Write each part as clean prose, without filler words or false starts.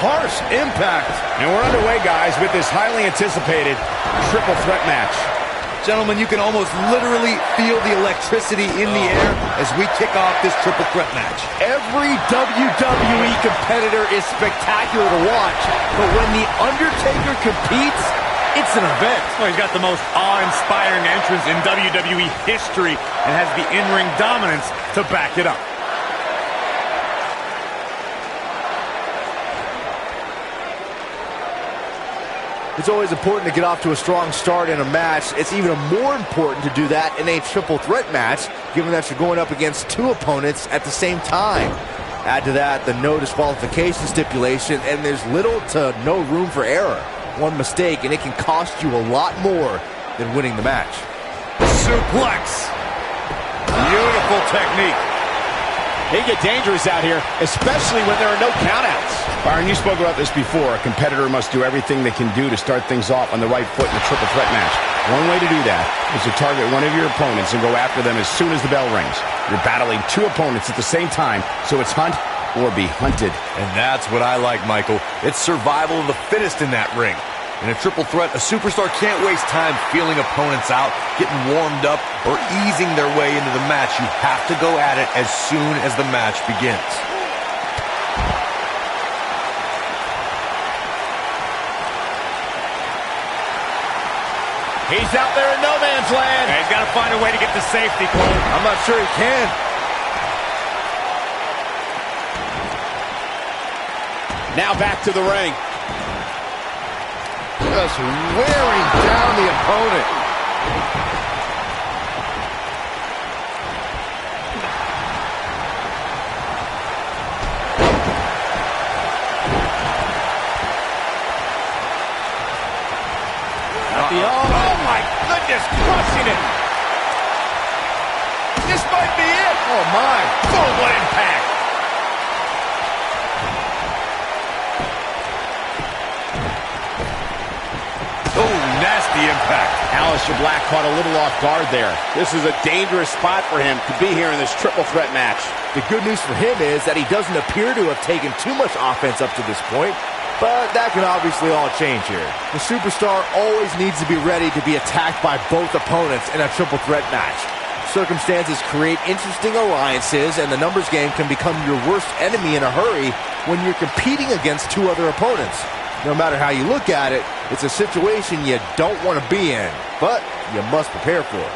harsh impact. And we're underway, guys, with this highly anticipated triple threat match. Gentlemen, you can almost literally feel the electricity in the air as we kick off this triple threat match. Every WWE competitor is spectacular to watch, but when The Undertaker competes, it's an event. Well, he's got the most awe-inspiring entrance in WWE history and has the in-ring dominance to back it up. It's always important to get off to a strong start in a match. It's even more important to do that in a triple threat match, given that you're going up against two opponents at the same time. Add to that the no disqualification stipulation, and there's little to no room for error. One mistake, and it can cost you a lot more than winning the match. Suplex. Beautiful technique. They get dangerous out here, especially when there are no countouts. Byron, you spoke about this before. A competitor must do everything they can do to start things off on the right foot in a triple threat match. One way to do that is to target one of your opponents and go after them as soon as the bell rings. You're battling two opponents at the same time, so it's hunt or be hunted. And that's what I like, Michael. It's survival of the fittest in that ring. In a triple threat, a superstar can't waste time feeling opponents out, getting warmed up, or easing their way into the match. You have to go at it as soon as the match begins. He's out there in no man's land. Yeah, he's got to find a way to get to safety, Cole. I'm not sure he can. Now back to the ring. Just wearing down the opponent. Oh my goodness, crushing it. This might be it. Oh my. Oh, what impact. Oh, nasty impact. Aleister Black caught a little off guard there. This is a dangerous spot for him to be here in this triple threat match. The good news for him is that he doesn't appear to have taken too much offense up to this point, but that can obviously all change here. The superstar always needs to be ready to be attacked by both opponents in a triple threat match. Circumstances create interesting alliances, and the numbers game can become your worst enemy in a hurry when you're competing against two other opponents. No matter how you look at it, it's a situation you don't want to be in, but you must prepare for it.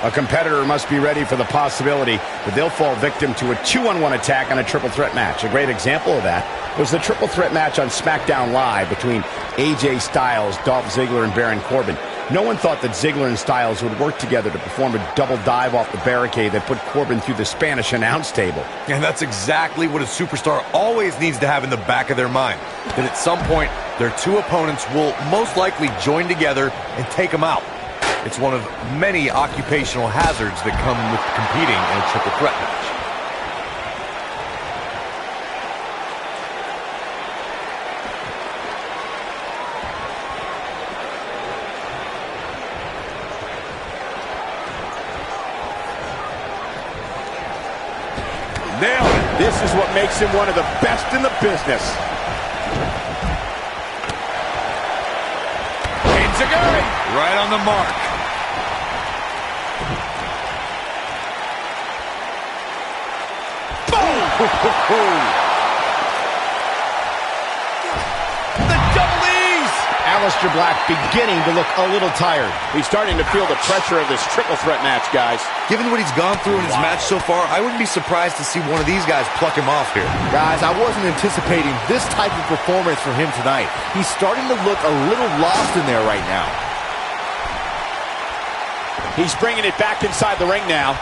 A competitor must be ready for the possibility that they'll fall victim to a 2-on-1 attack on a triple threat match. A great example of that was the triple threat match on SmackDown Live between AJ Styles, Dolph Ziggler, and Baron Corbin. No one thought that Ziggler and Styles would work together to perform a double dive off the barricade that put Corbin through the Spanish announce table. And that's exactly what a superstar always needs to have in the back of their mind. That at some point, their two opponents will most likely join together and take them out. It's one of many occupational hazards that come with competing in a triple threat match. Nailed it. This is what makes him one of the best in the business. Enziguri. Right on the mark. Boom! The double E's! Aleister Black beginning to look a little tired. He's starting to feel the pressure of this triple threat match, guys. Given what he's gone through in his match so far, I wouldn't be surprised to see one of these guys pluck him off here. Guys, I wasn't anticipating this type of performance from him tonight. He's starting to look a little lost in there right now. He's bringing it back inside the ring now.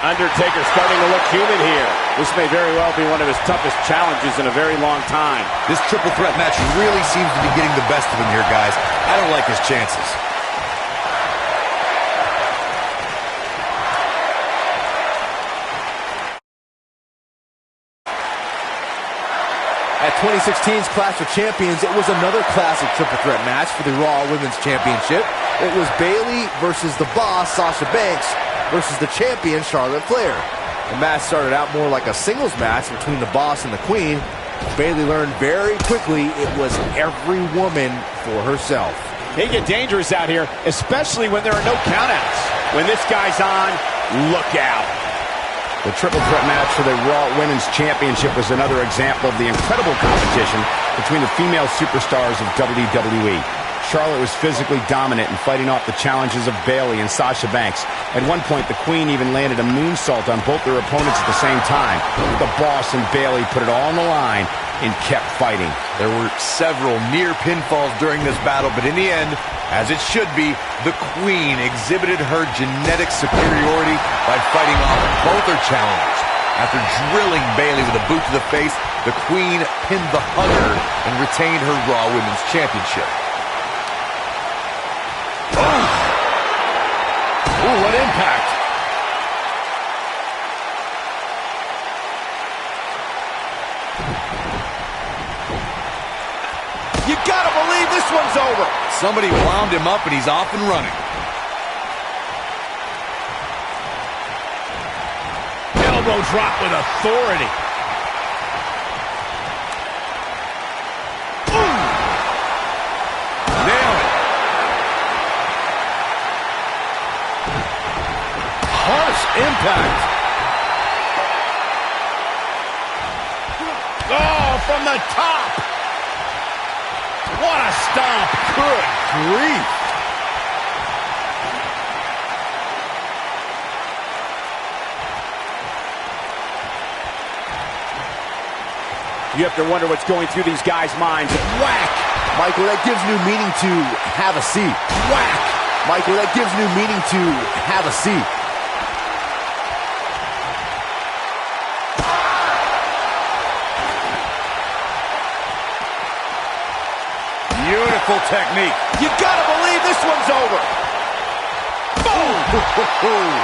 Undertaker starting to look human here. This may very well be one of his toughest challenges in a very long time. This triple threat match really seems to be getting the best of him here, guys. I don't like his chances. At 2016's Clash of Champions, it was another classic triple threat match for the Raw Women's Championship. It was Bayley versus the Boss, Sasha Banks, versus the champion, Charlotte Flair. The match started out more like a singles match between the Boss and the Queen. Bayley learned very quickly it was every woman for herself. They get dangerous out here, especially when there are no countouts. When this guy's on, look out. The triple threat match for the Raw Women's Championship was another example of the incredible competition between the female superstars of WWE. Charlotte was physically dominant and fighting off the challenges of Bayley and Sasha Banks. At one point, the Queen even landed a moonsault on both their opponents at the same time. The Boss and Bayley put it all on the line and kept fighting. There were several near pinfalls during this battle, but in the end, as it should be, the Queen exhibited her genetic superiority by fighting off both her challengers. After drilling Bayley with a boot to the face, the Queen pinned the Hunter and retained her Raw Women's Championship. Ooh, what impact. You gotta believe this one's over. Somebody wound him up and he's off and running. Elbow drop with authority. Nailed it. Harsh impact. Oh, from the top. What a stomp. Good grief. You have to wonder what's going through these guys' minds. Whack! Michael, that gives new meaning to have a seat. Whack! Michael, that gives new meaning to have a seat. Beautiful technique. You gotta believe this one's over. Boom!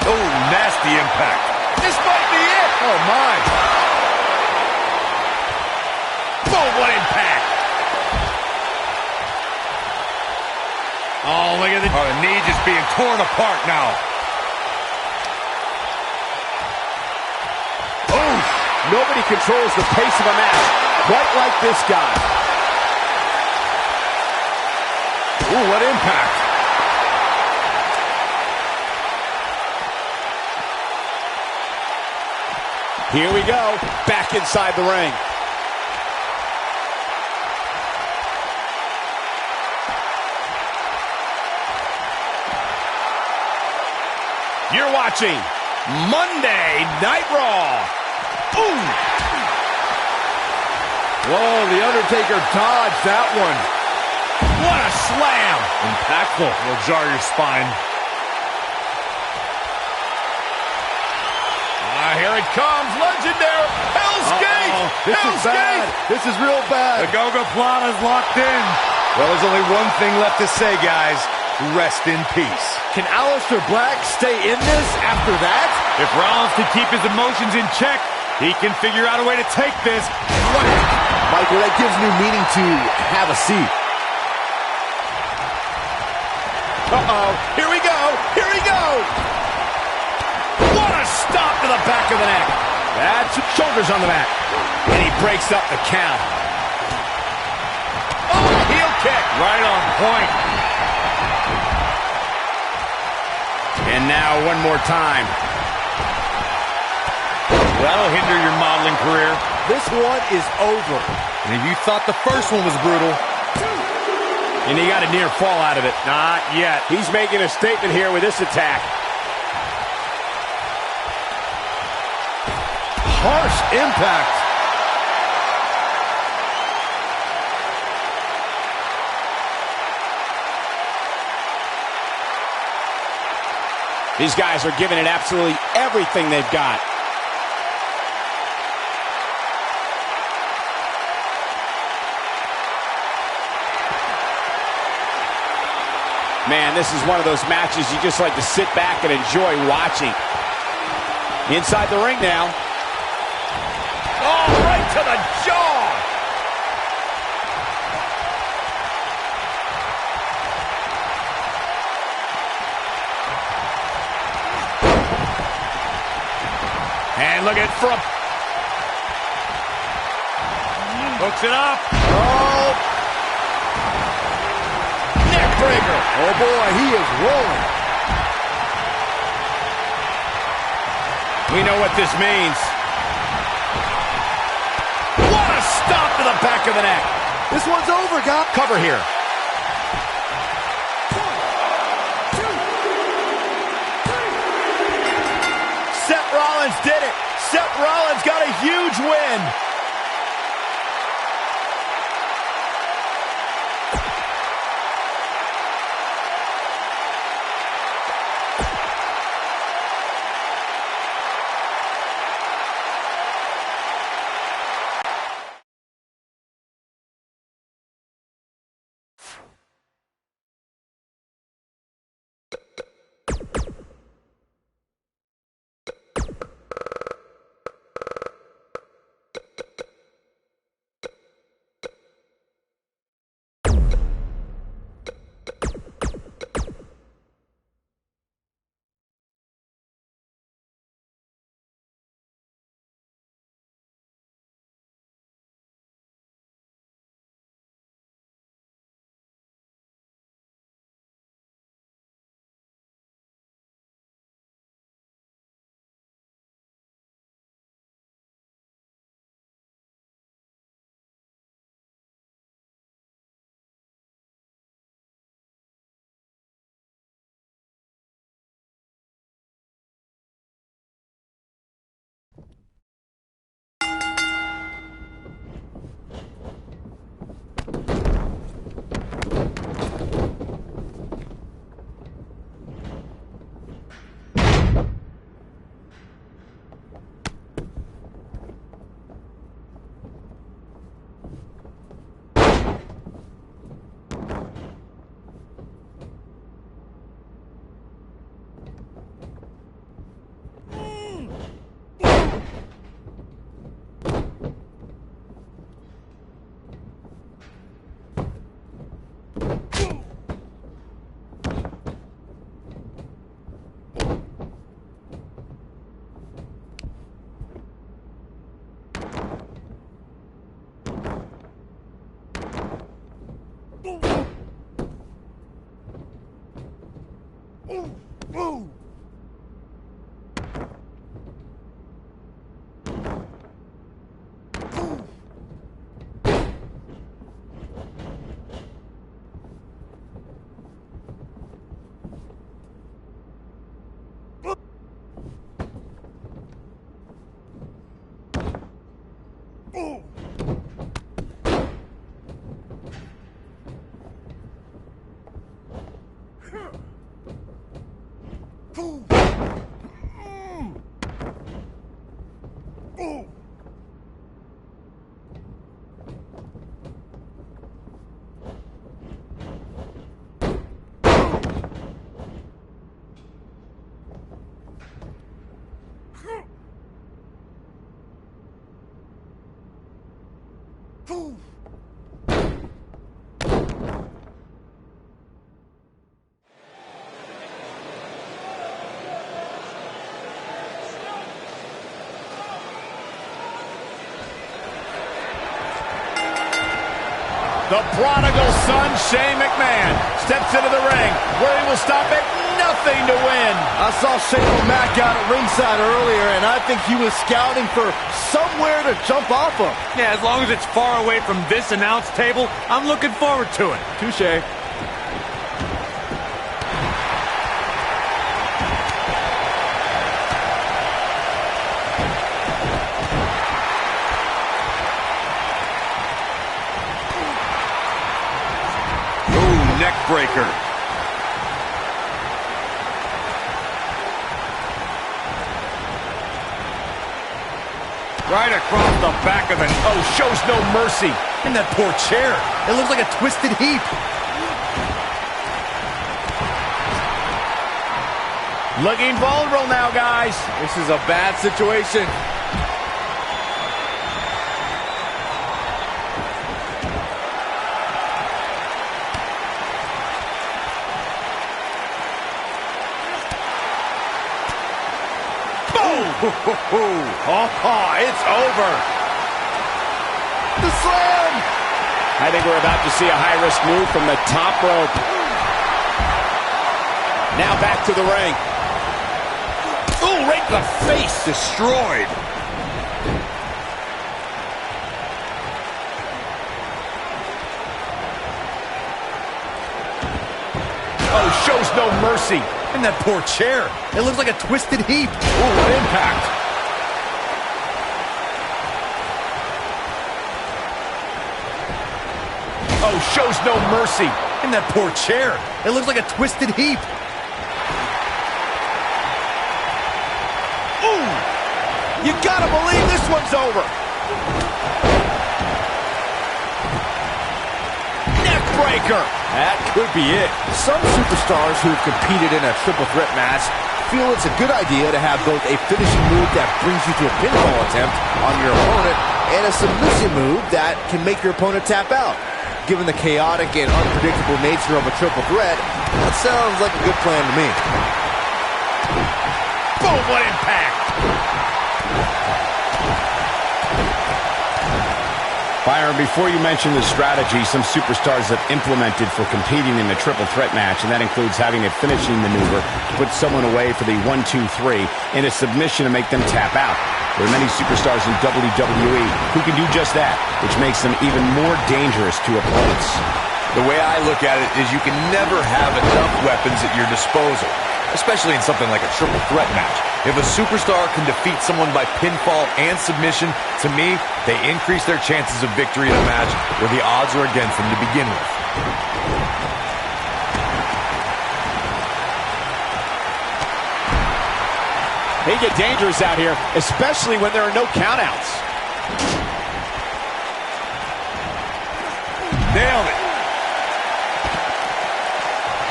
Oh, nasty impact. This might be it. Oh, my. Boom, what impact! Oh, look at the... Oh, the knee just being torn apart now. Oh, nobody controls the pace of a match quite like this guy. Ooh, what impact. Here we go, back inside the ring. You're watching Monday Night Raw. Boom! Whoa, The Undertaker dodged that one. What a slam! Impactful. Will jar your spine. Here it comes, legendary Hell's Gate! This Hell's is bad. Gate! This is real bad. The Goga-Plana's locked in. Well, there's only one thing left to say, guys. Rest in peace. Can Aleister Black stay in this after that? If Rollins can keep his emotions in check, he can figure out a way to take this. Michael, that gives new meaning to have a seat. Uh-oh, here we go, here we go! What a stop to the back of the neck. That's shoulders on the mat. And he breaks up the count. Oh, heel kick. Right on point. And now one more time. That'll hinder your modeling career. This one is over. And if you thought the first one was brutal, And he got a near fall out of it. Not yet. He's making a statement here with this attack. Harsh impact. These guys are giving it absolutely everything they've got. Man, this is one of those matches you just like to sit back and enjoy watching. Inside the ring now. Oh, right to the jaw! And look at from. Hooks it up. Oh. Neck breaker. Oh, boy, he is rolling. We know what this means. What a stop to the back of the neck. This one's over, guys. Cover here. Seth Rollins did it. Seth Rollins got a huge win. The prodigal son, Shane McMahon, steps into the ring where he will stop at nothing to win. I saw Shane McMahon out at ringside earlier, and I think he was scouting for somewhere to jump off of. Yeah, as long as it's far away from this announce table, I'm looking forward to it. Touche. Neck breaker. Right across the back of the... Oh, shows no mercy. And that poor chair. It looks like a twisted heap. Looking vulnerable now, guys. This is a bad situation. It's over. The slam! I think we're about to see a high-risk move from the top rope. Now back to the ring. Ooh, right in the face. Destroyed. Oh, shows no mercy. And that poor chair. It looks like a twisted heap. Ooh, what impact. Oh, shows no mercy. And that poor chair. It looks like a twisted heap. Ooh! You gotta believe this one's over. Neck breaker. That could be it. Some superstars who've competed in a triple threat match feel it's a good idea to have both a finishing move that brings you to a pinfall attempt on your opponent and a submission move that can make your opponent tap out. Given the chaotic and unpredictable nature of a triple threat, that sounds like a good plan to me. Boom, what impact. Byron, before you mention the strategy some superstars have implemented for competing in a triple threat match, and that includes having a finishing maneuver to put someone away for the 1-2-3 and a submission to make them tap out. There are many superstars in WWE who can do just that, which makes them even more dangerous to opponents. The way I look at it is you can never have enough weapons at your disposal, especially in something like a triple threat match. If a superstar can defeat someone by pinfall and submission, to me, they increase their chances of victory in a match where the odds are against them to begin with. They get dangerous out here, especially when there are no countouts. Nailed it.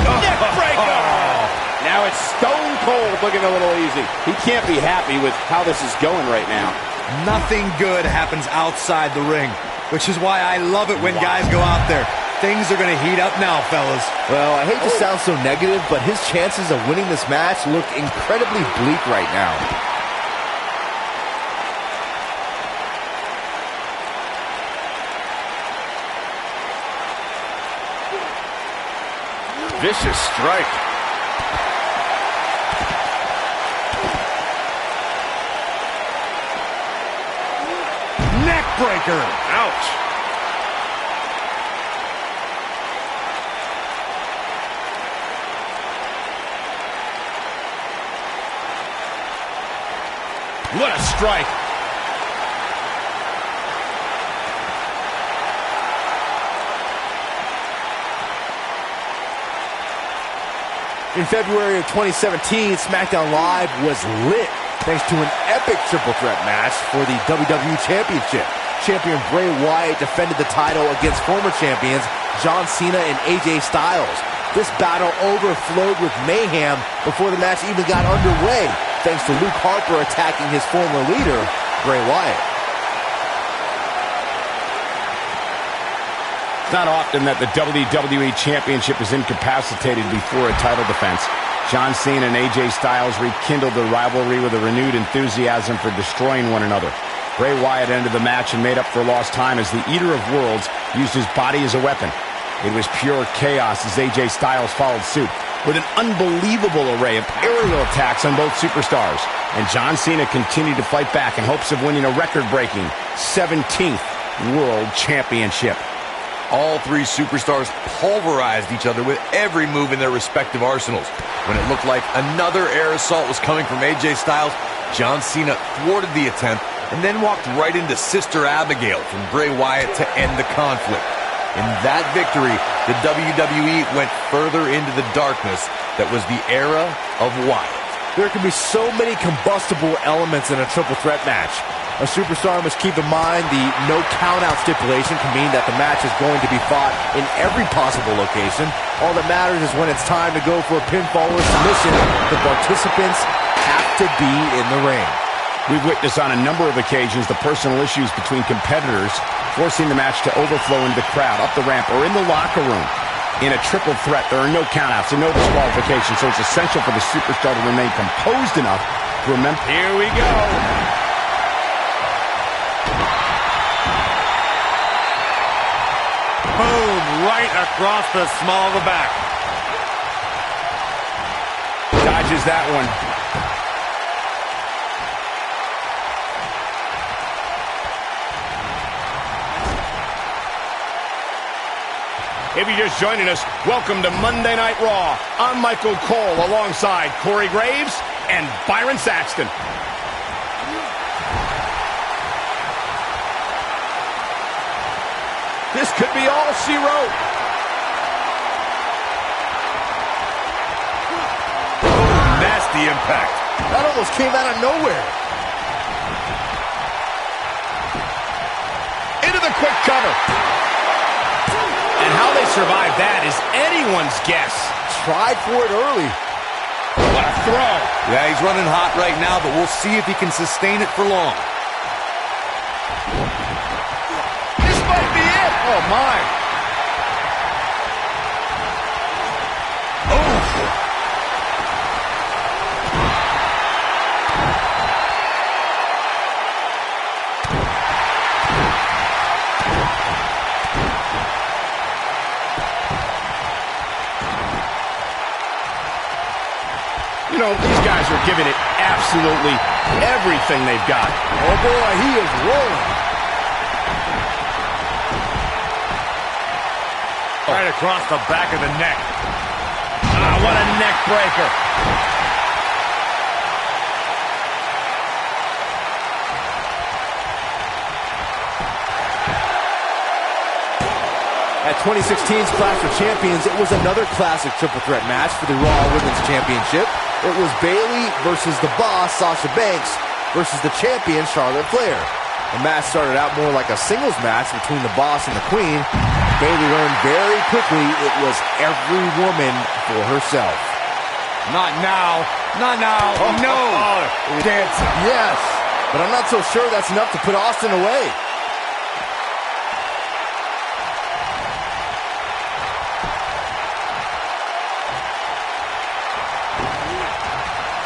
Neck breaker! Now it's stone cold, looking a little easy. He can't be happy with how this is going right now. Nothing good happens outside the ring, which is why I love it when guys go out there. Things are going to heat up now, fellas. Well, I hate to sound so negative, but his chances of winning this match look incredibly bleak right now. Vicious strike. Neck breaker. Ouch. What a strike. In February of 2017, SmackDown Live was lit thanks to an epic triple threat match for the WWE Championship. Champion Bray Wyatt defended the title against former champions John Cena and AJ Styles. This battle overflowed with mayhem before the match even got underway, thanks to Luke Harper attacking his former leader, Bray Wyatt. It's not often that the WWE Championship is incapacitated before a title defense. John Cena and AJ Styles rekindled the rivalry with a renewed enthusiasm for destroying one another. Bray Wyatt ended the match and made up for lost time as the Eater of Worlds used his body as a weapon. It was pure chaos as AJ Styles followed suit with an unbelievable array of aerial attacks on both superstars. And John Cena continued to fight back in hopes of winning a record-breaking 17th World Championship. All three superstars pulverized each other with every move in their respective arsenals. When it looked like another air assault was coming from AJ Styles, John Cena thwarted the attempt and then walked right into Sister Abigail from Bray Wyatt to end the conflict. In that victory, the WWE went further into the darkness that was the era of Wyatt. There can be so many combustible elements in a triple threat match. A superstar must keep in mind the no count-out stipulation can mean that the match is going to be fought in every possible location. All that matters is when it's time to go for a pinfall or submission, the participants have to be in the ring. We've witnessed on a number of occasions the personal issues between competitors forcing the match to overflow into the crowd, up the ramp, or in the locker room. In a triple threat, there are no countouts and no disqualifications, so it's essential for the superstar to remain composed enough to remember. Here we go. Boom, right across the small of the back. Dodges that one. If you're just joining us, welcome to Monday Night Raw. I'm Michael Cole alongside Corey Graves and Byron Saxton. This could be all she wrote. Nasty impact. That almost came out of nowhere. Into the quick cover. And how they survive that is anyone's guess. Tried for it early. What a throw. Yeah, he's running hot right now, but we'll see if he can sustain it for long. This might be it. Oh, my. You know, these guys are giving it absolutely everything they've got. Oh, boy, he is rolling. Right across the back of the neck. Ah, what a neck breaker. At 2016's Clash of Champions, it was another classic triple threat match for the Raw Women's Championship. It was Bayley versus the Boss, Sasha Banks, versus the champion, Charlotte Flair. The match started out more like a singles match between the Boss and the Queen. Bayley learned very quickly it was every woman for herself. Not now. Not now. Oh, no. Dancing. Yes, but I'm not so sure that's enough to put Austin away.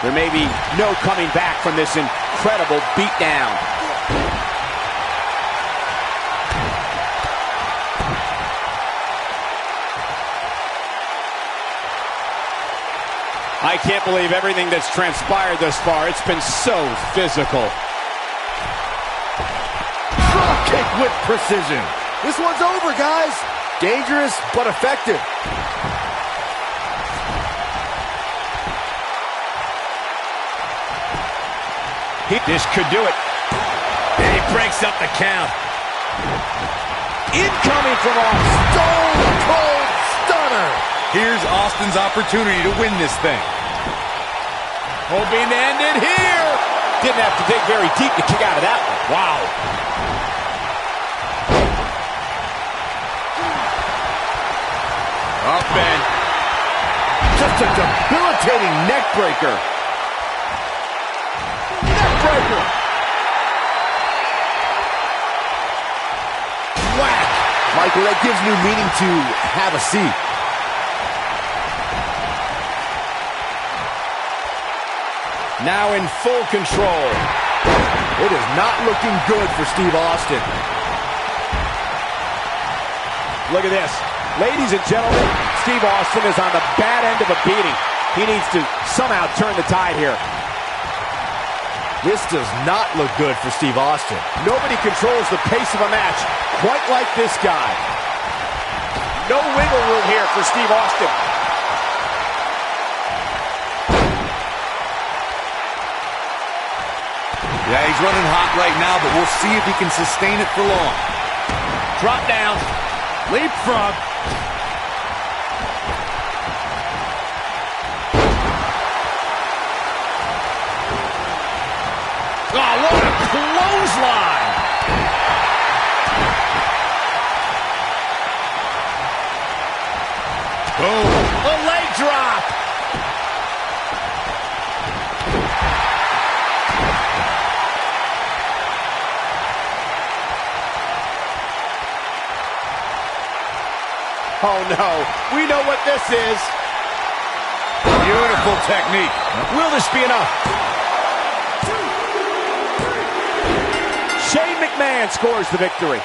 There may be no coming back from this incredible beatdown. I can't believe everything that's transpired thus far. It's been so physical. Drop kick with precision. This one's over, guys. Dangerous, but effective. This could do it. And he breaks up the count. Incoming from Austin. Stone Cold Stunner. Here's Austin's opportunity to win this thing. Hoping to end it here. Didn't have to dig very deep to kick out of that one. Wow. Up and just a debilitating neck breaker. Breaker. Whack. Michael, that gives new meaning to have a seat. Now in full control. It is not looking good for Steve Austin. Look at this. Ladies and gentlemen, Steve Austin is on the bad end of a beating. He needs to somehow turn the tide here. This does not look good for Steve Austin. Nobody controls the pace of a match quite like this guy. No wiggle room here for Steve Austin. Yeah, he's running hot right now, but we'll see if he can sustain it for long. Drop down. Leapfrog. Oh, what a clothesline! Boom. A leg drop! Oh no, we know what this is. Beautiful technique. Will this be enough? man scores the victory.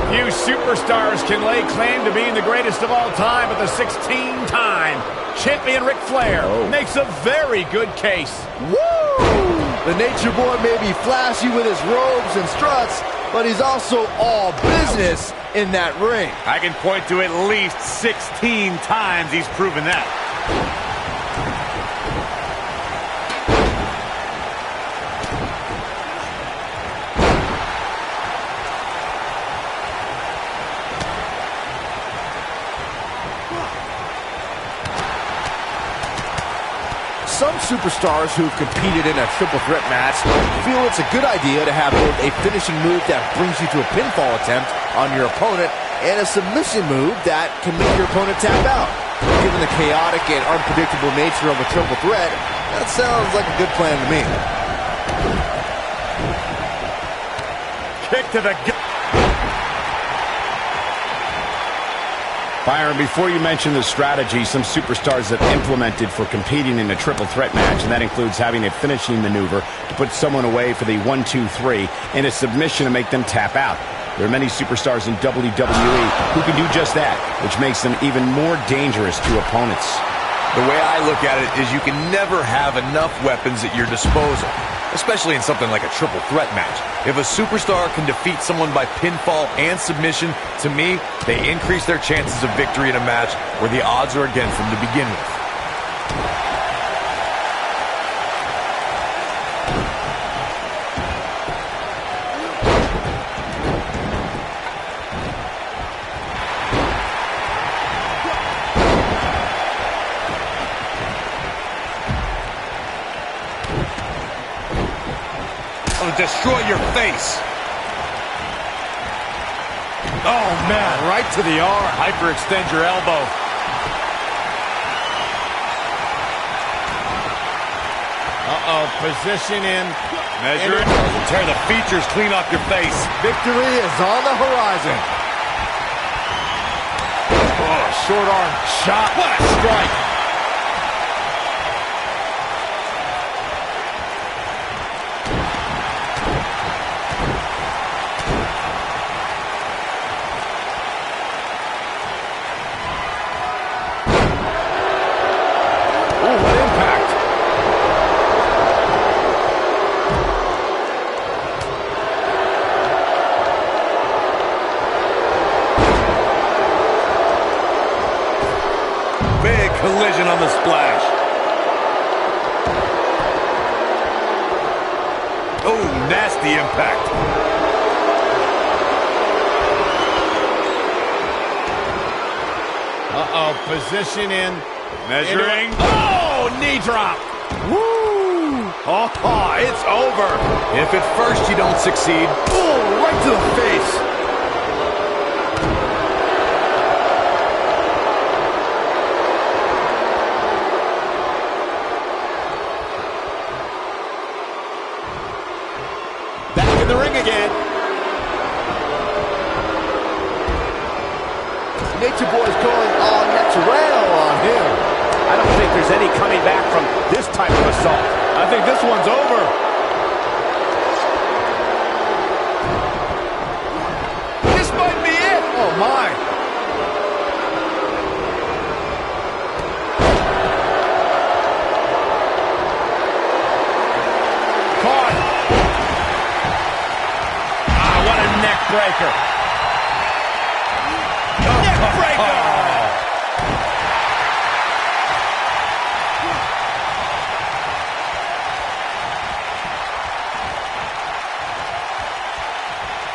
Few superstars can lay claim to being the greatest of all time, but the 16-time champion Ric Flair makes a very good case. Woo! The Nature Boy may be flashy with his robes and struts, but he's also all business in that ring. I can point to at least 16 times he's proven that. Some superstars who've competed in a triple threat match feel it's a good idea to have both a finishing move that brings you to a pinfall attempt on your opponent and a submission move that can make your opponent tap out. Given the chaotic and unpredictable nature of a triple threat, that sounds like a good plan to me. Kick to the gut. Byron, before you mention the strategy some superstars have implemented for competing in a triple threat match, and that includes having a finishing maneuver to put someone away for the 1-2-3 and a submission to make them tap out. There are many superstars in WWE who can do just that, which makes them even more dangerous to opponents. The way I look at it is you can never have enough weapons at your disposal. especially in something like a triple threat match. If a superstar can defeat someone by pinfall and submission, to me, they increase their chances of victory in a match where the odds are against them to begin with. Destroy your face. Oh, man, right to the arm. Hyperextend your elbow. Position in. Measure it. Tear the features clean off your face. Victory is on the horizon. Oh, short arm shot. What a strike. Collision on the splash. Oh, nasty impact. Position in. Measuring. Oh, knee drop. Woo! Oh, it's over. If at first you don't succeed. Oh, right to the face. The ring again. Nature Boy's going all natural on him. I don't think there's any coming back from this type of assault. I think this one's over. This might be it. Oh, my. Breaker. Neck breaker.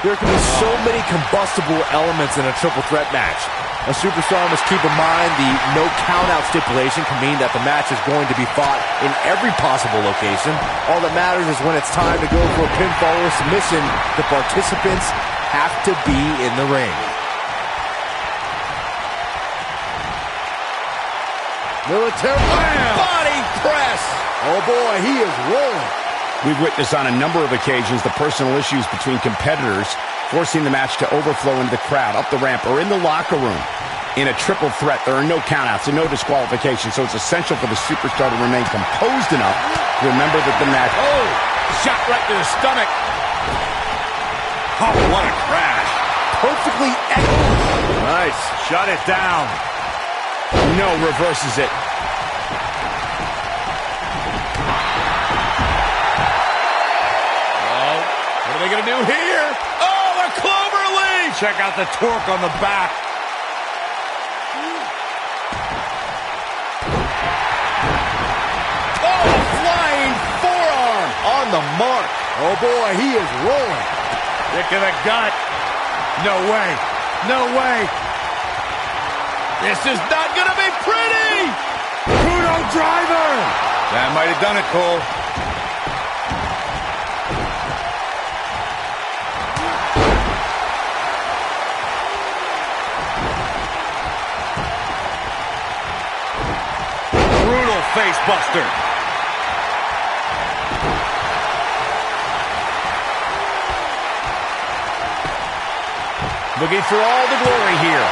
There can be so many combustible elements in a triple threat match. A superstar must keep in mind the no count-out stipulation can mean that the match is going to be fought in every possible location. All that matters is when it's time to go for a pinfall or submission, the participants have to be in the ring. Military body press. Oh boy, he is rolling. We've witnessed on a number of occasions the personal issues between competitors forcing the match to overflow into the crowd, up the ramp, or in the locker room. In a triple threat, there are no countouts and no disqualifications, so it's essential for the superstar to remain composed enough to remember that the match... Oh, shot right to the stomach. Oh, what a crash. Perfectly excellent. Nice. Shut it down. No, reverses it. Oh, what are they going to do here? Oh, the clover leaf. Check out the torque on the back. Oh, flying forearm on the mark. Oh boy, he is rolling. Kick in the gut. No way. No way. This is not going to be pretty. Kudo driver. That might have done it, Cole. Brutal face buster. Looking for all the glory here.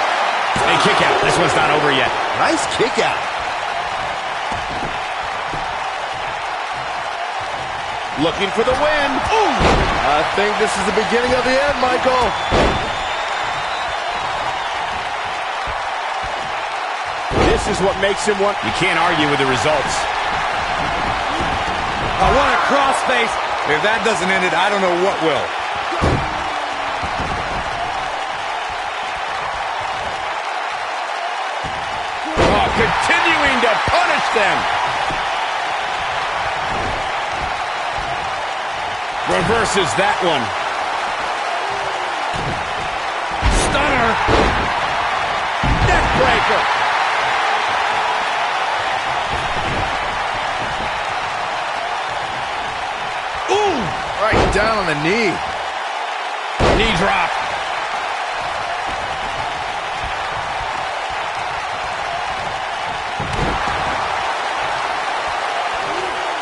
A kick out. This one's not over yet. Nice kick out. Looking for the win. Ooh. I think this is the beginning of the end, Michael. This is what makes him one. You can't argue with the results. I want a crossface If that doesn't end it, I don't know what will. Oh, continuing to punish them. Reverses that one. Stunner. Neck breaker. Ooh! Right down on the knee. Knee drop.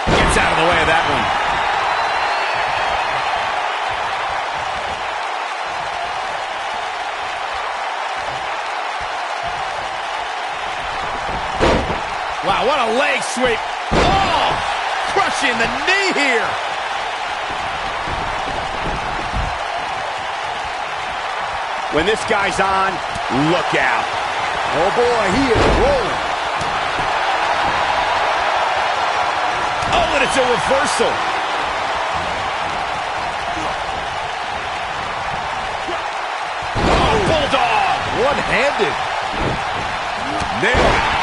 Gets out of the way of that one. Wow, what a leg sweep. Oh! Crushing the knee here. When this guy's on, look out. Oh boy, he is rolling. Oh, and it's a reversal. Oh, bulldog. One-handed. Nailed it.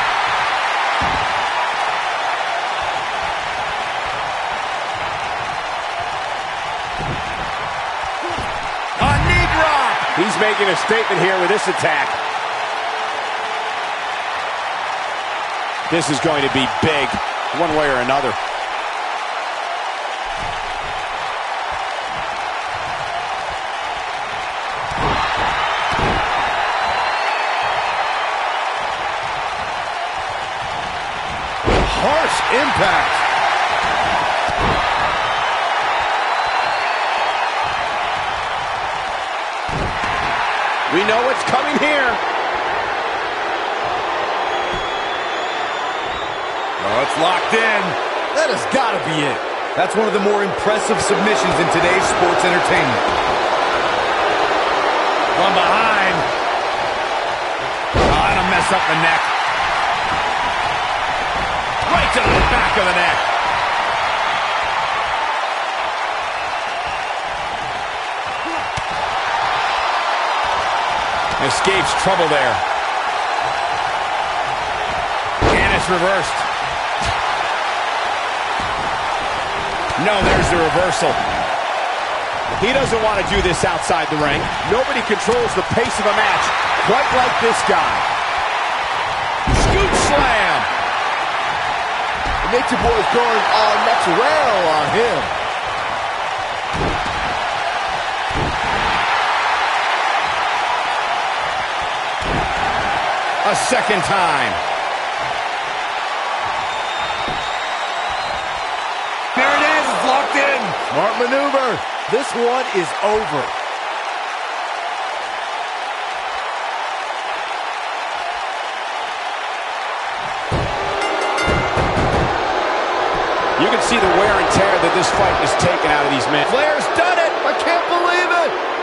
He's making a statement here with this attack. This is going to be big, one way or another. Harsh impact. We know what's coming here. Oh, it's locked in. That has got to be it. That's one of the more impressive submissions in today's sports entertainment. From behind. Oh, that'll mess up the neck. Right to the back of the neck. Escapes trouble there. And it's reversed. No, there's the reversal. He doesn't want to do this outside the ring. Nobody controls the pace of a match quite like this guy. Scoop slam. The Nature Boy's going all natural on him. A second time. There it is. It's locked in. Smart maneuver. This one is over. You can see the wear and tear that this fight has taken out of these men. Flair's done it. I can't believe it.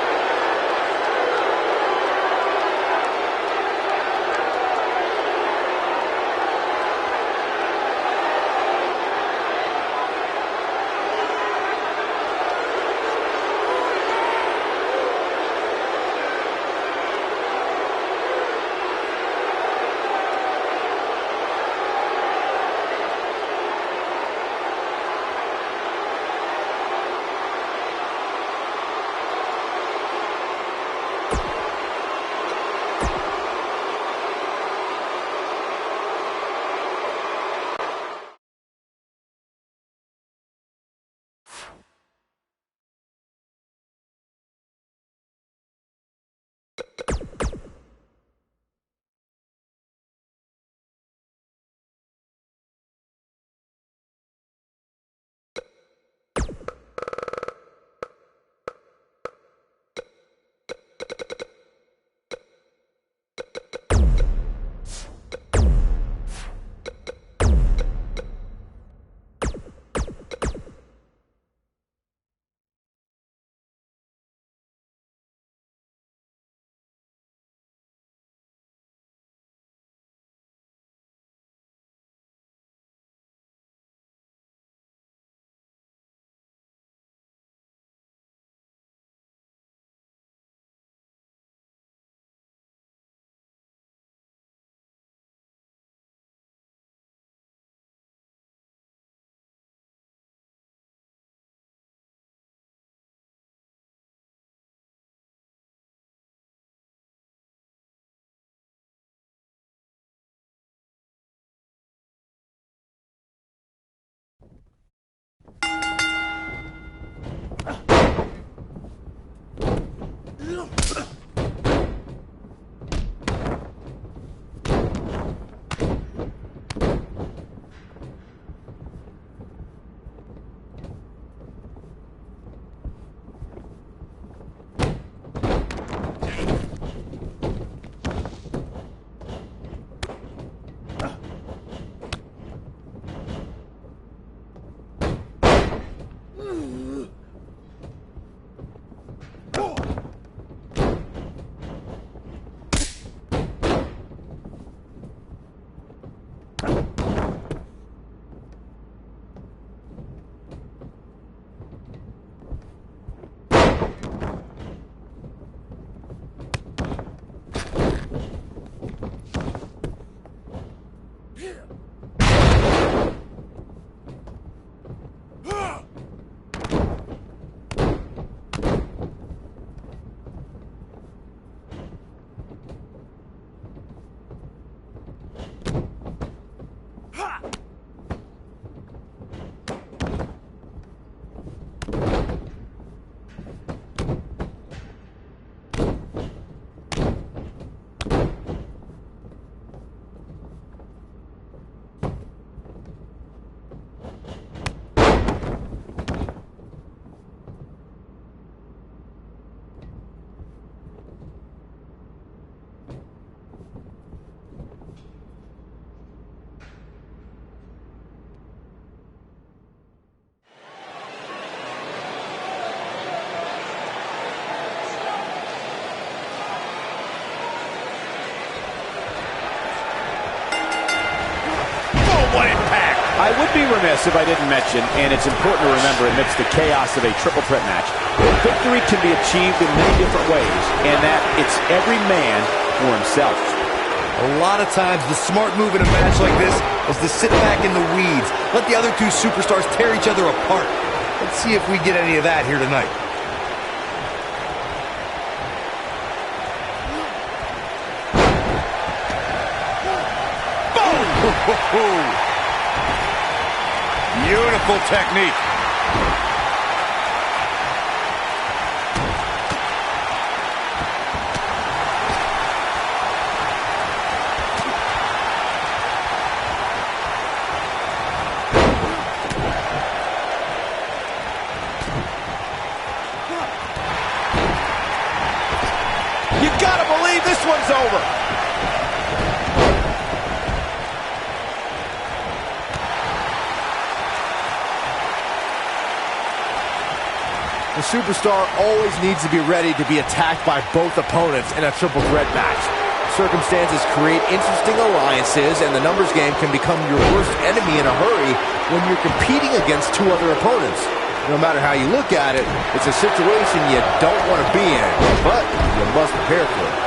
What impact! I would be remiss if I didn't mention, and it's important to remember amidst the chaos of a triple threat match, that victory can be achieved in many different ways, and that it's every man for himself. A lot of times, the smart move in a match like this is to sit back in the weeds. Let the other two superstars tear each other apart. Let's see if we get any of that here tonight. Beautiful technique. You gotta believe this one's over. The superstar always needs to be ready to be attacked by both opponents in a triple threat match. Circumstances create interesting alliances, and the numbers game can become your worst enemy in a hurry when you're competing against two other opponents. No matter how you look at it, it's a situation you don't want to be in, but you must prepare for it.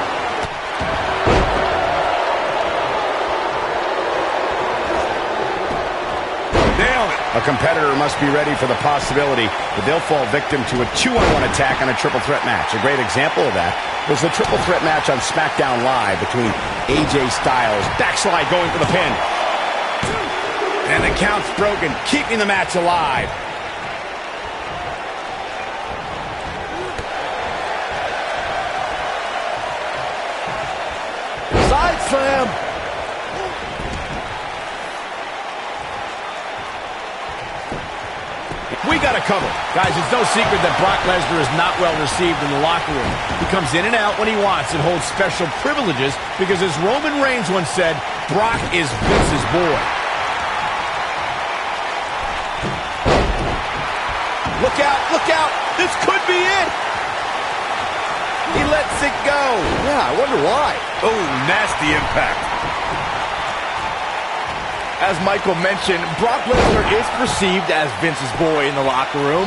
A competitor must be ready for the possibility that they'll fall victim to a 2-on-1 attack on a triple threat match. A great example of that was the triple threat match on SmackDown Live between AJ Styles, backslide going for the pin. And the count's broken, keeping the match alive. Side slam! We got it covered. Guys, it's no secret that Brock Lesnar is not well received in the locker room. He comes in and out when he wants and holds special privileges because, as Roman Reigns once said, Brock is Vince's boy. Look out, look out. This could be it. He lets it go. Yeah, I wonder why. Oh, nasty impact. As Michael mentioned, Brock Lesnar is perceived as Vince's boy in the locker room.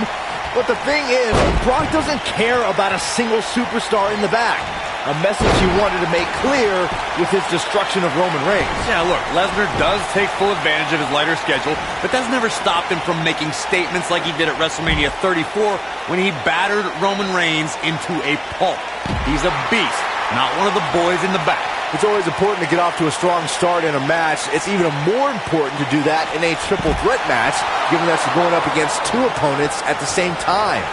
But the thing is, Brock doesn't care about a single superstar in the back. A message he wanted to make clear with his destruction of Roman Reigns. Yeah, look, Lesnar does take full advantage of his lighter schedule, but that's never stopped him from making statements like he did at WrestleMania 34 when he battered Roman Reigns into a pulp. He's a beast, not one of the boys in the back. It's always important to get off to a strong start in a match. It's even more important to do that in a triple threat match, given that you're going up against two opponents at the same time.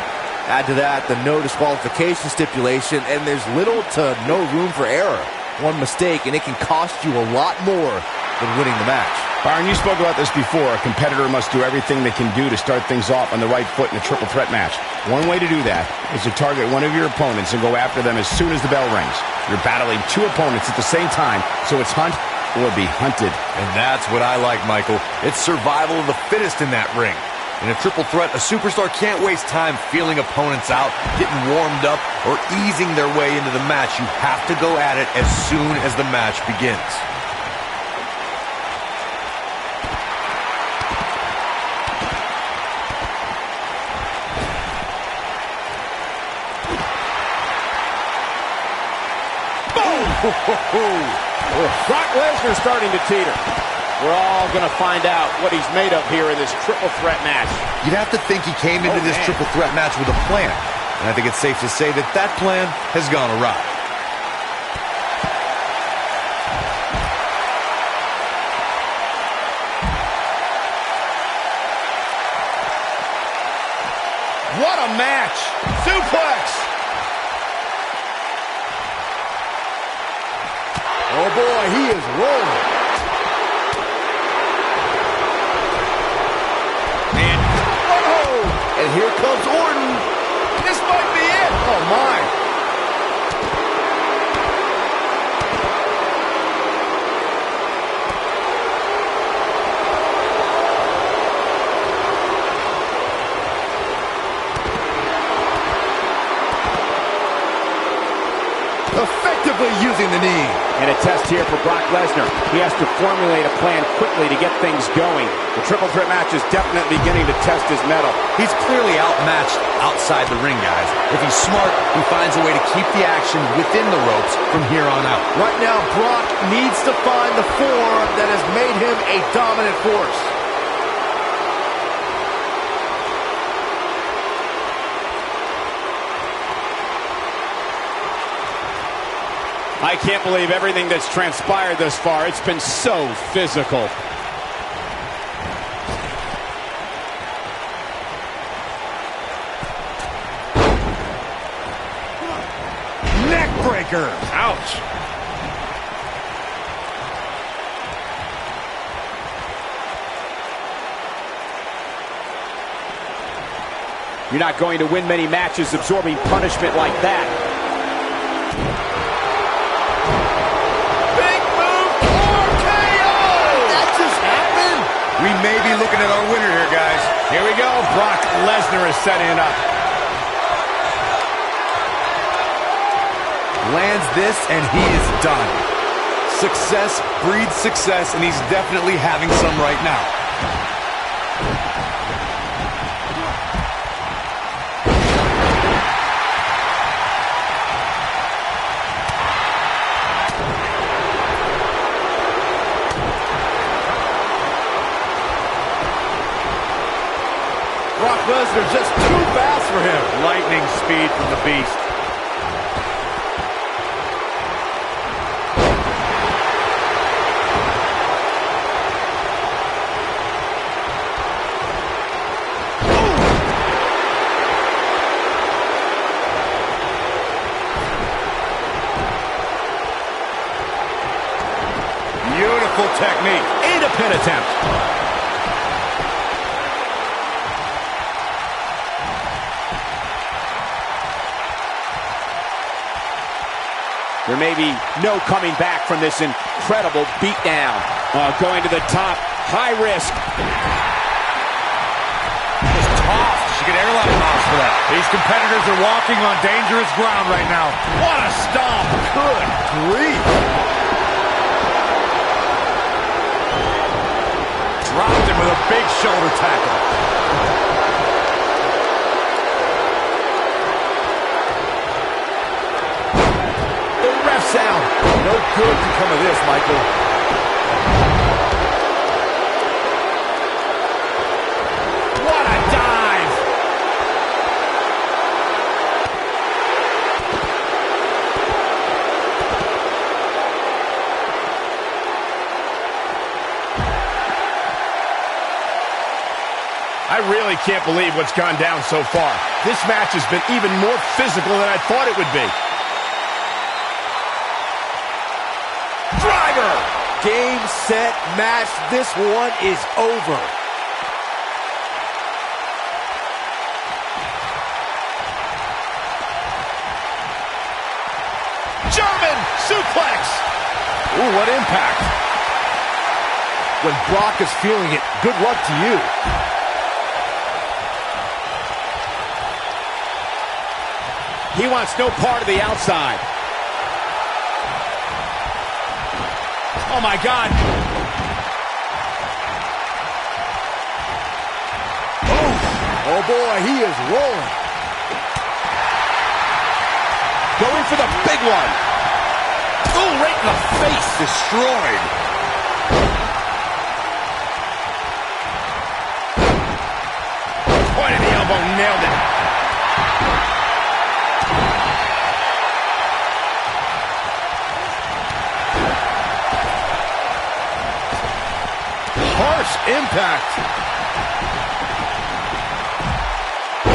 Add to that the no disqualification stipulation, and there's little to no room for error. One mistake, and it can cost you a lot more than winning the match. Byron, you spoke about this before. A competitor must do everything they can do to start things off on the right foot in a triple threat match. One way to do that is to target one of your opponents and go after them as soon as the bell rings. You're battling two opponents at the same time, so it's hunt or be hunted. And that's what I like, Michael. It's survival of the fittest in that ring. In a triple threat, a superstar can't waste time feeling opponents out, getting warmed up, or easing their way into the match. You have to go at it as soon as the match begins. Brock Lesnar starting to teeter. We're all going to find out what he's made of here in this triple threat match. You'd have to think he came into this triple threat match with a plan. And I think it's safe to say that that plan has gone awry. What a match! Suplex! Oh boy, he is rolling. And here comes Orton. This might be it! Oh my. Effectively using the knee. And a test here for Brock Lesnar. He has to formulate a plan quickly to get things going. The triple threat match is definitely beginning to test his mettle. He's clearly outmatched outside the ring, guys. If he's smart, he finds a way to keep the action within the ropes from here on out. Right now, Brock needs to find the form that has made him a dominant force. I can't believe everything that's transpired thus far. It's been so physical. Neckbreaker! Ouch! You're not going to win many matches absorbing punishment like that. We may be looking at our winner here, guys. Here we go. Brock Lesnar is setting it up. Lands this, and he is done. Success breeds success, and he's definitely having some right now. Brock Lesnar just too fast for him. Lightning speed from the Beast. Beautiful technique. And a pin attempt. There may be no coming back from this incredible beatdown. Going to the top, high risk. Just tossed. She could airline miles for that. These competitors are walking on dangerous ground right now. What a stomp. Good grief. Dropped him with a big shoulder tackle. Sound. No good can come of this, Michael. What a dive! I really can't believe what's gone down so far. This match has been even more physical than I thought it would be. Driver! Game, set, match. This one is over. German suplex! Ooh, what impact. When Brock is feeling it, good luck to you. He wants no part of the outside. Oh, my God. Oh, boy, he is rolling. Going for the big one. Oh, right in the face. Destroyed. Point of the elbow, nailed it. Harsh impact.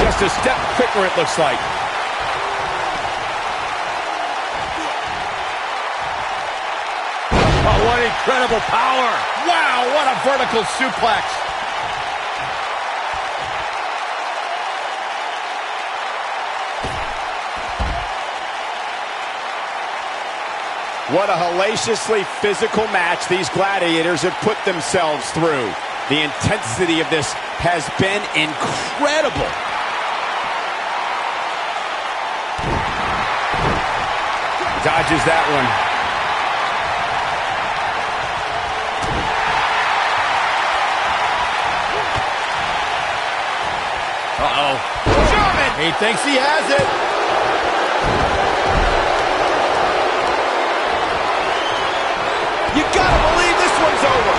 Just a step quicker, it looks like. Oh, what incredible power. Wow, what a vertical suplex. What a hellaciously physical match these gladiators have put themselves through. The intensity of this has been incredible. Dodges that one. Uh-oh. German! He thinks he has it. You gotta believe this one's over.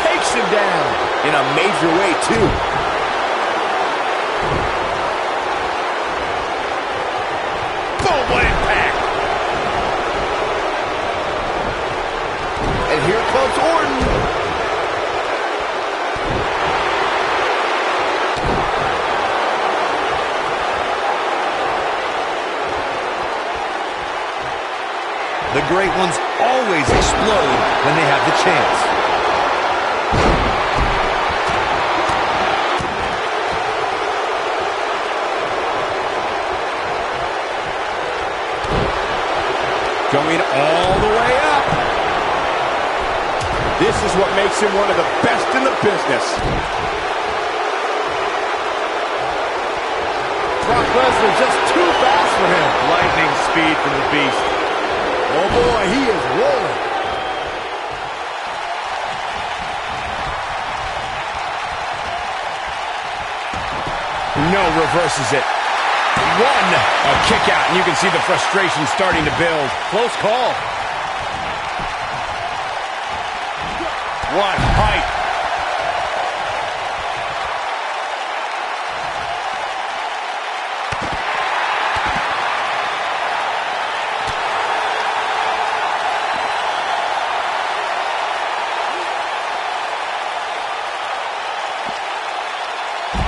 Takes him down in a major way, too. Boom, what impact. And here comes Orton. The great ones always explode when they have the chance. Going all the way up. This is what makes him one of the best in the business. Brock Lesnar just too fast for him. Lightning speed from the Beast. Oh, boy, he is rolling. No, reverses it. One, a kick out, and you can see the frustration starting to build. Close call. What height.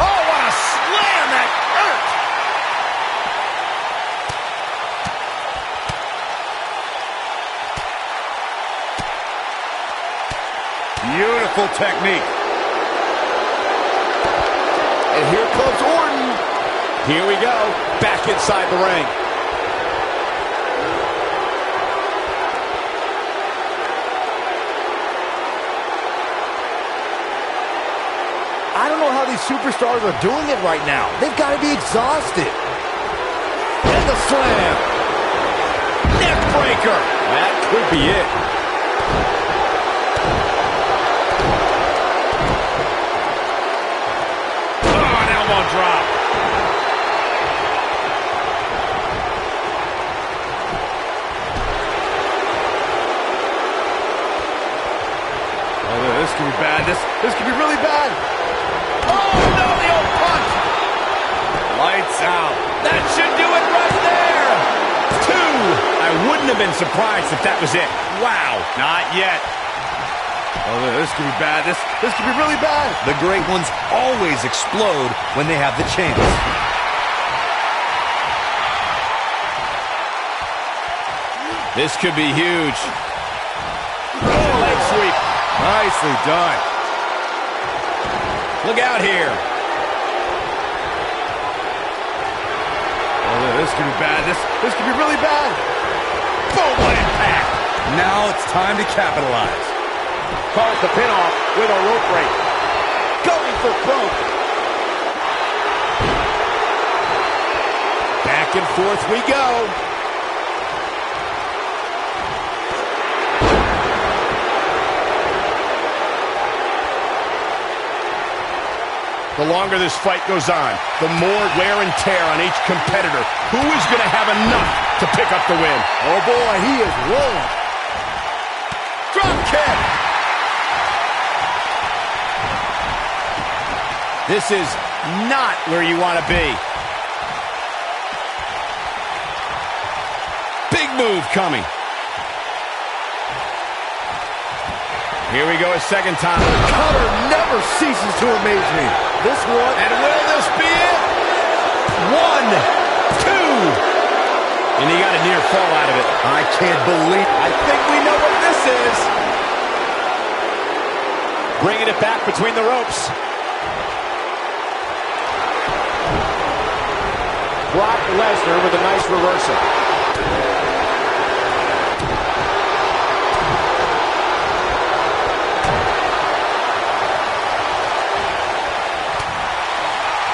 Oh, what a slam! That hurt! Beautiful technique. And here comes Orton. Here we go. Back inside the ring. I don't know how these superstars are doing it right now. They've got to be exhausted. And the slam. Neck breaker. That could be it. Oh, an elbow drop. Oh, this could be bad. This could be really bad. Oh, no, the old punch. Lights out. That should do it right there. 2. I wouldn't have been surprised if that was it. Wow. Not yet. Oh, this could be bad. This could be really bad. The great ones always explode when they have the chance. This could be huge. Oh, leg sweep. Nicely done. Look out here. Oh, this could be bad. This could be really bad. Boom, what impact. Now it's time to capitalize. Calls the pin off with a rope break. Going for broke. Back and forth we go. The longer this fight goes on, the more wear and tear on each competitor. Who is going to have enough to pick up the win? Oh, boy, he is rolling. Drop kick. This is not where you want to be. Big move coming. Here we go a second time. Cover never ceases to amaze me. This one. And will this be it? 1, 2. And he got a near fall out of it. I can't believe. I think we know what this is. Bringing it back between the ropes. Brock Lesnar with a nice reversal.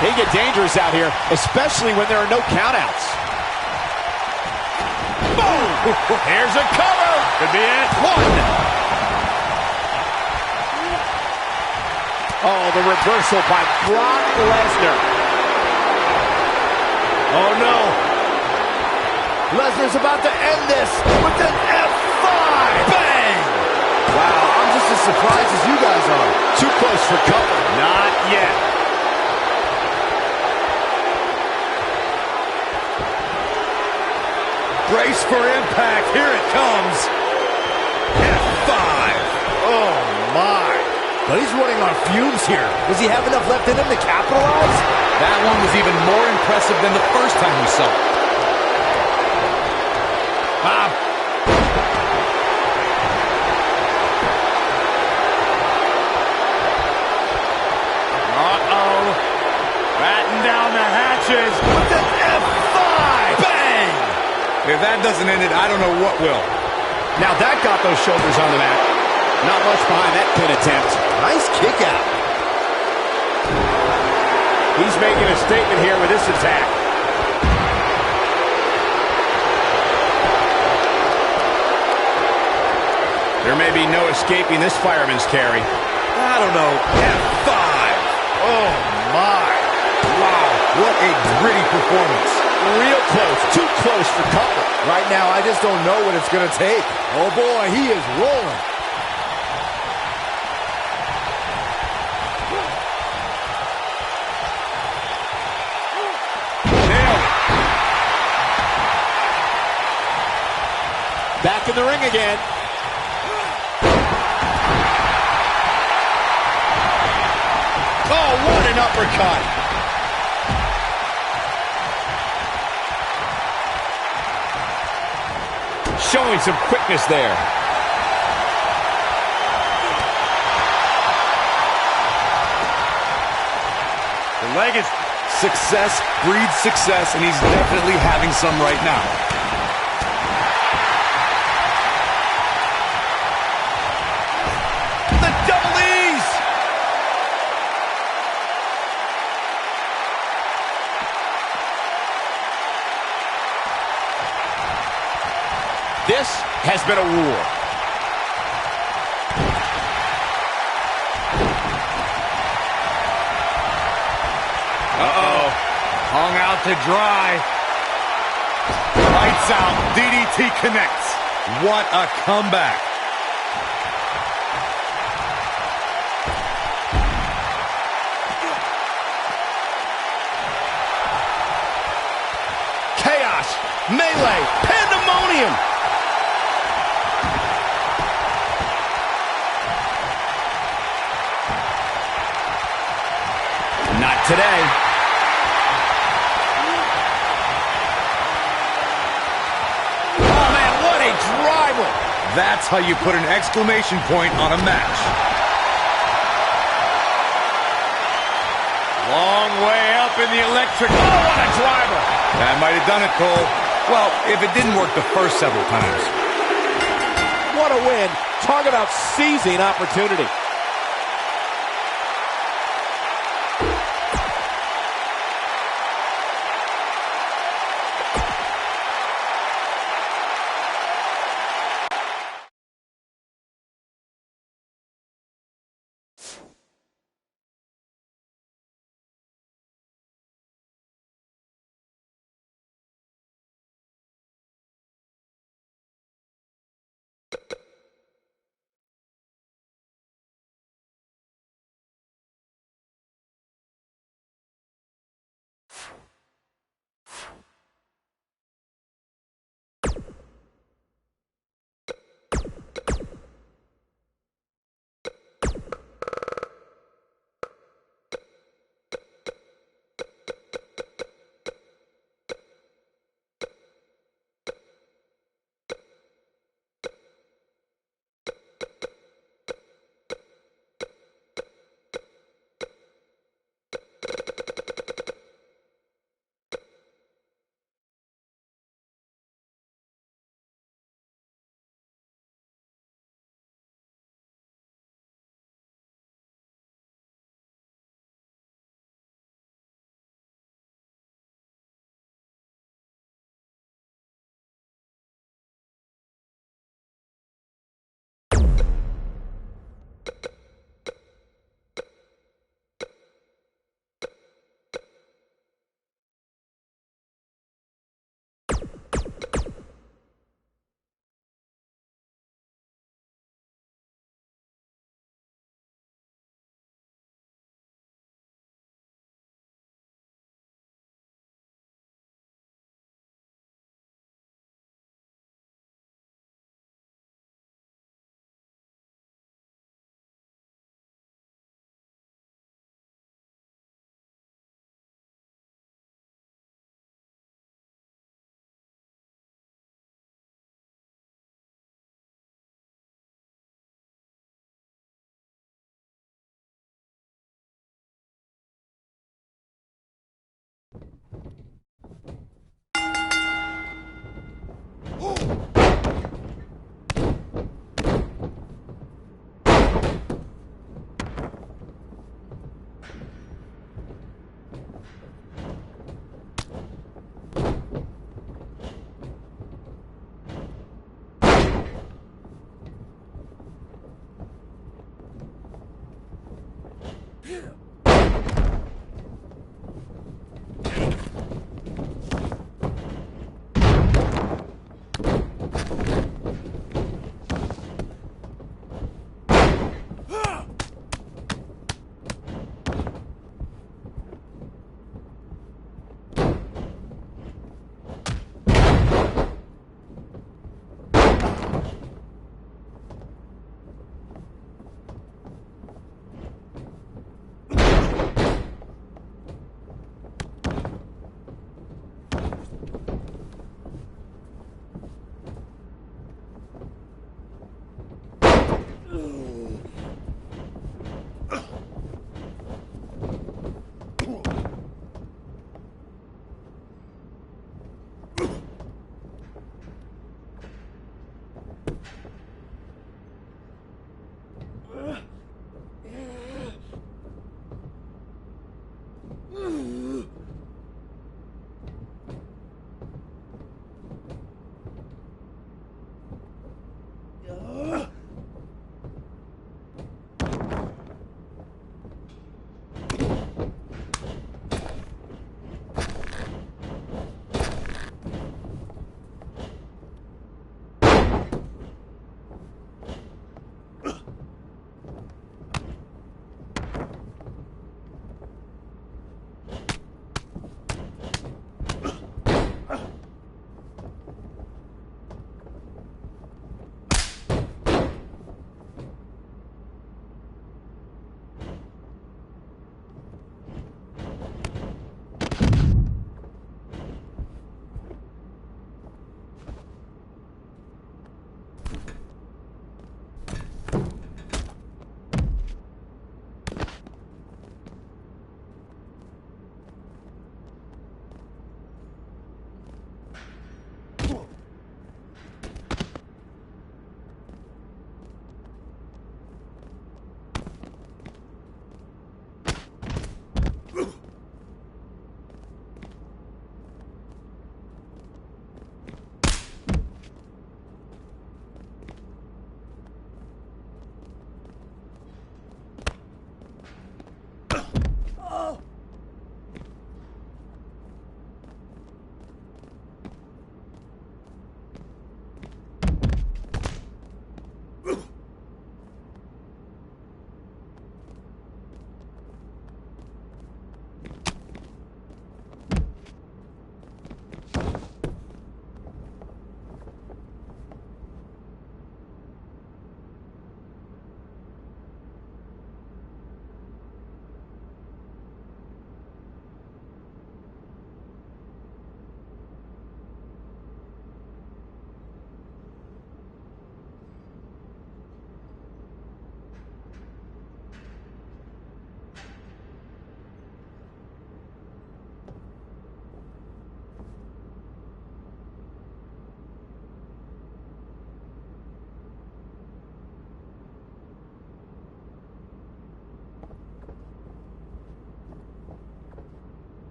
They get dangerous out here, especially when there are no countouts. Boom! Here's a cover. Could be it. 1. Oh, the reversal by Brock Lesnar. Oh, no. Lesnar's about to end this with an F5. Bang! Wow, I'm just as surprised as you guys are. Too close for cover. Not yet. Brace for impact. Here it comes. F5. Oh, my. But he's running on fumes here. Does he have enough left in him to capitalize? That one was even more impressive than the first time we saw it. Uh-oh. Batten down the hatches. With an F5. Bang! If that doesn't end it, I don't know what will. Now that got those shoulders on the mat. Not much behind that pin attempt. Nice kick out. He's making a statement here with this attack. There may be no escaping this fireman's carry. I don't know. F5. Oh, my. Wow, what a gritty performance. Real close. Too close for cover. Right now, I just don't know what it's going to take. Oh, boy, he is rolling. Back in the ring again. Oh, what an uppercut. Showing some quickness there. The leg is success breeds success, and he's definitely having some right now. The double E's! This has been a war. Uh-oh. Hung out to dry. Lights out. DDT connects. What a comeback. Chaos, melee, pandemonium. today. Oh, man, what a driver. That's how you put an exclamation point on a match. Long way up in the electric. Oh, what a driver. That might have done it, Cole. Well, if it didn't work the first several times. What a win. Talk about seizing opportunity. Yeah.